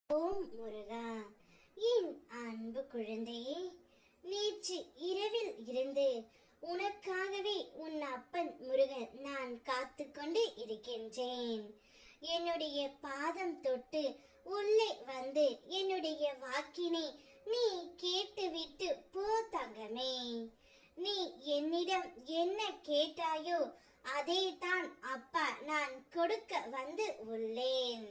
ஓம் முருகா. என் அன்பு குழந்தையே, நேற்று இரவில் இருந்து உனக்காகவே உன் அப்பன் முருகன் நான் காத்து கொண்டு இருக்கின்றேன். என்னுடைய பாதம் தொட்டு உள்ளே வந்து என்னுடைய வாக்கினை நீ கேட்டுவிட்டு போ தங்கமே. நீ என்னிடம் என்ன கேட்டாயோ அதை தான் அப்பா நான் கொடுக்க வந்து உள்ளேன்.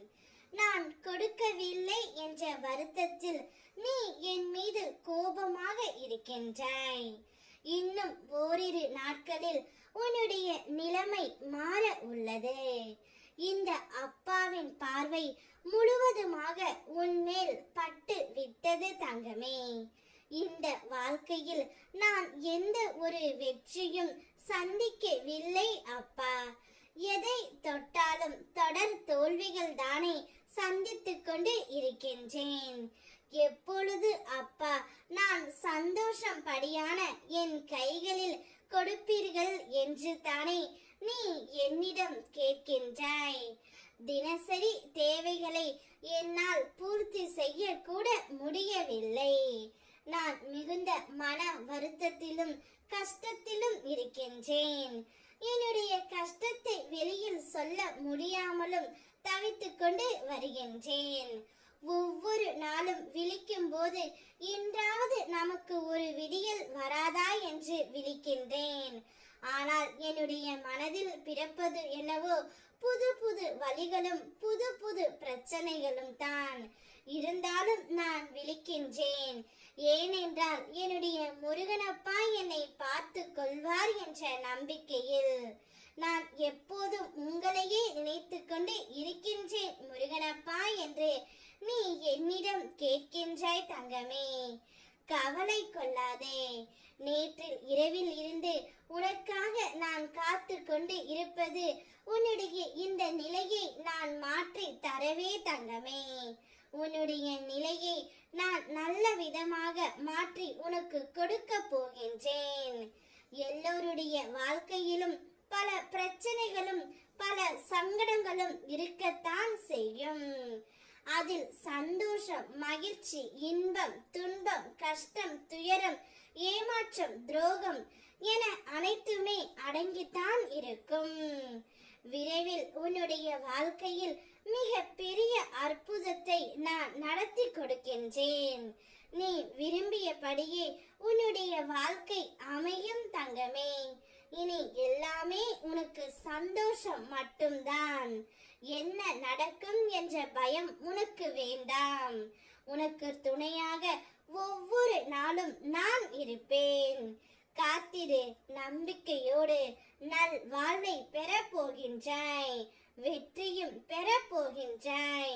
நான் கொடுக்கவில்லை என்ற வருத்தத்தில் நீ என் மீது கோபமாக இருக்கின்றாய். இன்னும் ஓரிரு நாட்களில் உன்னுடைய நிலைமை மாற உள்ளது. இந்த அப்பாவின் பார்வை முழுவதுமாக உன்மேல் பட்டு விட்டது தங்கமே. இந்த வாழ்க்கையில் நான் எந்த ஒரு வெற்றியும் சந்திக்கவில்லை அப்பா. எதை தொட்டாலும் தொடர் தோல்விகள் தானே சந்தித்துக் கொண்டு இருக்கின்றேன். எப்பொழுது அப்பா நான் சந்தோஷம் படியான என் கைகளில் கொடுப்பீர்கள் என்று தானே நீ என்னிடம் கேட்கின்றாய். தினசரி தேவைகளை என்னால் பூர்த்தி செய்ய கூட முடியவில்லை. நான் மிகுந்த மன வருத்தத்திலும் கஷ்டத்திலும் இருக்கின்றேன். என்னுடைய கஷ்டத்தை வெளியில் சொல்ல முடியாமலும் தவித்துக் கொண்டு வருகின்றேன். ஒவ்வொரு நாளும் விழிக்கும் போது இன்றாவது நமக்கு ஒரு விடியல் வராதா என்று விழிக்கின்றேன். ஆனால் என்னுடைய மனதில் பிறப்பது என்னவோ புது புது வழிகளும் புது புது பிரச்சனைகளும் தான். இருந்தாலும் நான் விழிக்கின்றேன். ஏனென்றால் என்னுடைய முருகனப்பா என்னை பார்த்து கொள்வார் என்ற நம்பிக்கையில் நான் எப்போதும் உங்களையே நினைத்து கொண்டு இருக்கின்றேன் முருகனப்பா என்று நீ என்னிடம் கேட்கின்றாய் தங்கமே. கவலை கொள்ளாதே. நேற்றில் இரவில் இருந்து உனக்காக நான் காத்து கொண்டு இருப்பது உன்னுடைய இந்த நிலையை நான் மாற்றி தரவே தங்கமே. உன்னுடைய நிலையை நான் நல்ல விதமாக மாற்றி உனக்கு கொடுக்க போகின்றேன். எல்லோருடைய வாழ்க்கையிலும் பல பிரச்சனைகளும் பல சங்கடங்களும் இருக்கத்தான் செய்யும். அதில் சந்தோஷம், மகிழ்ச்சி, இன்பம், துன்பம், கஷ்டம், துயரம், ஏமாற்றம், துரோகம் என அனைத்துமே அடங்கித்தான் இருக்கும். விரைவில் உன்னுடைய வாழ்க்கையில் மிக பெரிய அற்புதத்தை நான் நடத்தி கொடுக்கின்றேன். நீ விரும்பியபடியே உன்னுடைய வாழ்க்கை அமையும் தங்கமே. இனி எல்லாமே உனக்கு சந்தோஷம் மட்டும்தான். என்ன நடக்கும் என்ற பயம் உனக்கு வேண்டாம். உனக்கு துணையாக ஒவ்வொரு நாளும் நான் இருப்பேன். காத்திரு. நம்பிக்கையோடு நல் வாழ்வை பெற போகின்றாய். வெற்றியும் பெற போகின்றாய்.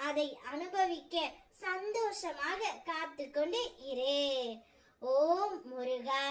அதை அனுபவிக்க சந்தோஷமாக காத்து கொண்டு இரு. ஓம் முருகா.